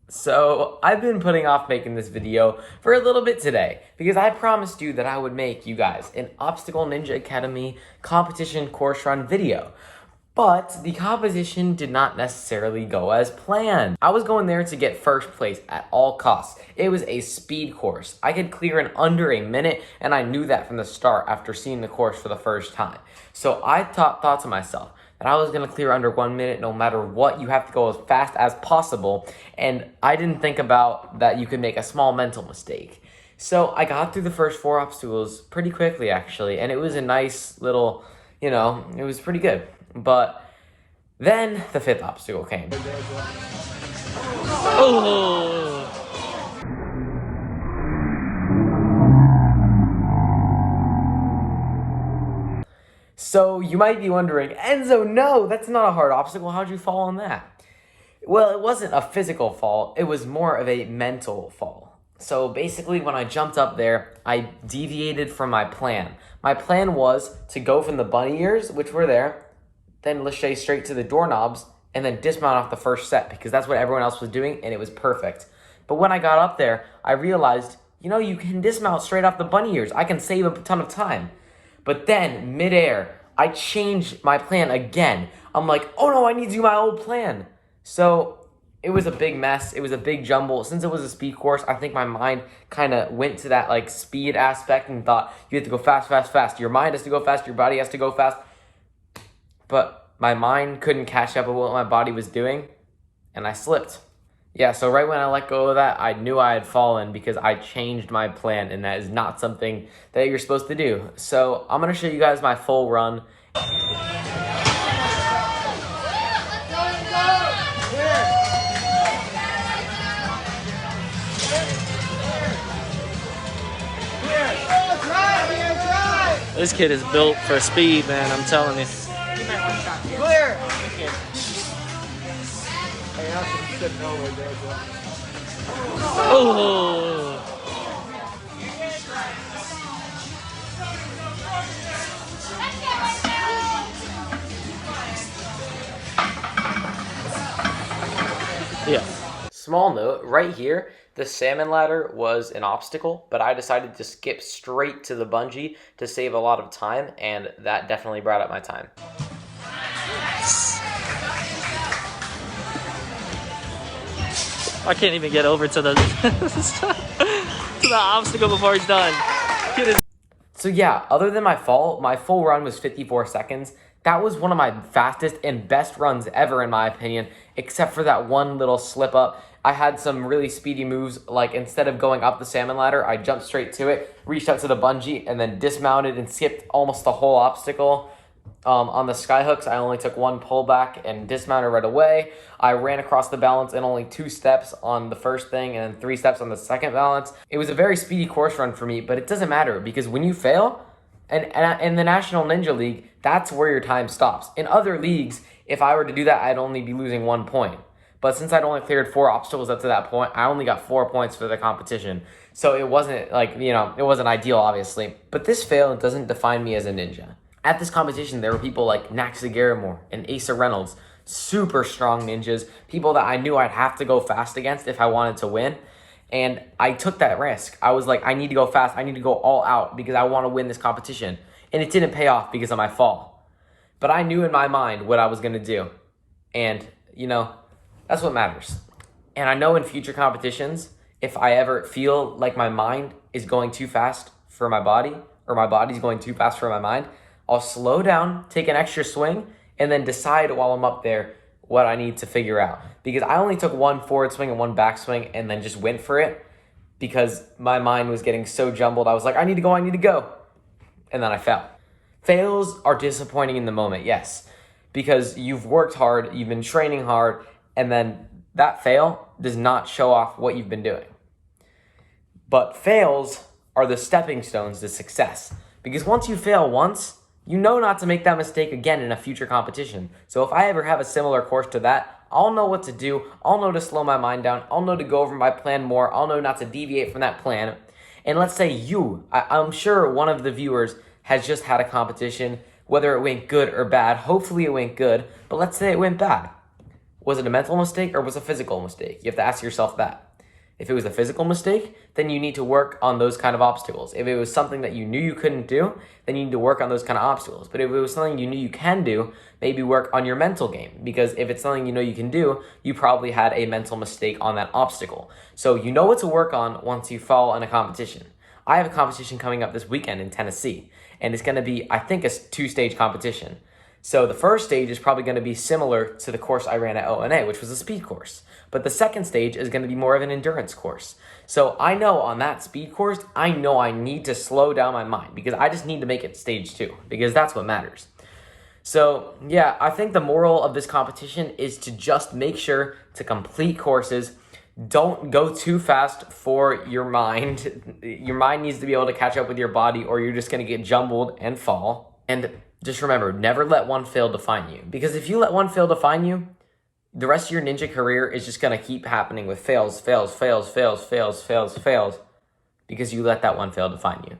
So, I've been putting off making this video for a little bit today because I promised you that I would make you guys an Obstacle Ninja Academy competition course run video. But the competition did not necessarily go as planned. I was going there to get first place at all costs. It was a speed course. I could clear in under a minute, and I knew that from the start after seeing the course for the first time. So I thought to myself that I was gonna clear under 1 minute no matter what. You have to go as fast as possible. And I didn't think about that you could make a small mental mistake. So I got through the first 4 obstacles pretty quickly actually, and it was a nice little, it was pretty good. But then the 5th obstacle came. Oh! So you might be wondering, Enzo, no, that's not a hard obstacle. How'd you fall on that? Well, it wasn't a physical fall. It was more of a mental fall. So basically, when I jumped up there, I deviated from my plan. My plan was to go from the bunny ears, which were there, then lachet straight to the doorknobs, and then dismount off the first set because that's what everyone else was doing, and it was perfect. But when I got up there, I realized, you can dismount straight off the bunny ears. I can save a ton of time. But then, midair, I changed my plan again. I'm like, oh no, I need to do my old plan. So it was a big mess. It was a big jumble. Since it was a speed course, I think my mind kind of went to that speed aspect and thought, you have to go fast, fast, fast. Your mind has to go fast. Your body has to go fast. But my mind couldn't catch up with what my body was doing, and I slipped. Yeah, so right when I let go of that, I knew I had fallen because I changed my plan, and that is not something that you're supposed to do. So I'm going to show you guys my full run. This kid is built for speed, man, I'm telling you. Clear! Oh! Yeah. Small note, right here, the salmon ladder was an obstacle, but I decided to skip straight to the bungee to save a lot of time, and that definitely brought up my time. I can't even get over to the to the obstacle before he's done. Kid is So yeah, other than my fall, my full run was 54 seconds. That was one of my fastest and best runs ever in my opinion, except for that one little slip up. I had some really speedy moves, like instead of going up the salmon ladder, I jumped straight to it, reached out to the bungee, and then dismounted and skipped almost the whole obstacle. On the skyhooks, I only took 1 pullback and dismounted right away. I ran across the balance in only 2 steps on the first thing and 3 steps on the second balance. It was a very speedy course run for me, but it doesn't matter because when you fail, and in the National Ninja League, that's where your time stops. In other leagues, if I were to do that, I'd only be losing 1 point. But since I'd only cleared 4 obstacles up to that point, I only got 4 points for the competition. So it wasn't it wasn't ideal, obviously. But this fail doesn't define me as a ninja. At this competition, there were people like Naxa Garamore and Asa Reynolds, super strong ninjas, people that I knew I'd have to go fast against if I wanted to win. And I took that risk. I was like, I need to go fast. I need to go all out because I want to win this competition. And it didn't pay off because of my fall. But I knew in my mind what I was going to do. And, that's what matters. And I know in future competitions, if I ever feel like my mind is going too fast for my body, or my body's going too fast for my mind, I'll slow down, take an extra swing, and then decide while I'm up there what I need to figure out. Because I only took 1 forward swing and 1 back swing and then just went for it because my mind was getting so jumbled. I was like, I need to go. And then I fell. Fails are disappointing in the moment, yes. Because you've worked hard, you've been training hard, and then that fail does not show off what you've been doing. But fails are the stepping stones to success. Because once you fail once, you know not to make that mistake again in a future competition. So if I ever have a similar course to that, I'll know what to do. I'll know to slow my mind down. I'll know to go over my plan more. I'll know not to deviate from that plan. And let's say I'm sure one of the viewers has just had a competition, whether it went good or bad. Hopefully it went good, but let's say it went bad. Was it a mental mistake or was it a physical mistake? You have to ask yourself that. If it was a physical mistake, then you need to work on those kind of obstacles. If it was something that you knew you couldn't do, then you need to work on those kind of obstacles. But if it was something you knew you can do, maybe work on your mental game. Because if it's something you know you can do, you probably had a mental mistake on that obstacle. So you know what to work on once you fall in a competition. I have a competition coming up this weekend in Tennessee, and it's going to be, I think, a 2-stage competition. So the first stage is probably going to be similar to the course I ran at ONA, which was a speed course. But the second stage is going to be more of an endurance course. So I know on that speed course, I know I need to slow down my mind because I just need to make it stage 2 because that's what matters. So yeah, I think the moral of this competition is to just make sure to complete courses. Don't go too fast for your mind. Your mind needs to be able to catch up with your body or you're just going to get jumbled and fall. And just remember, never let one fail define you. Because if you let one fail define you, the rest of your ninja career is just going to keep happening with fails, because you let that one fail define you.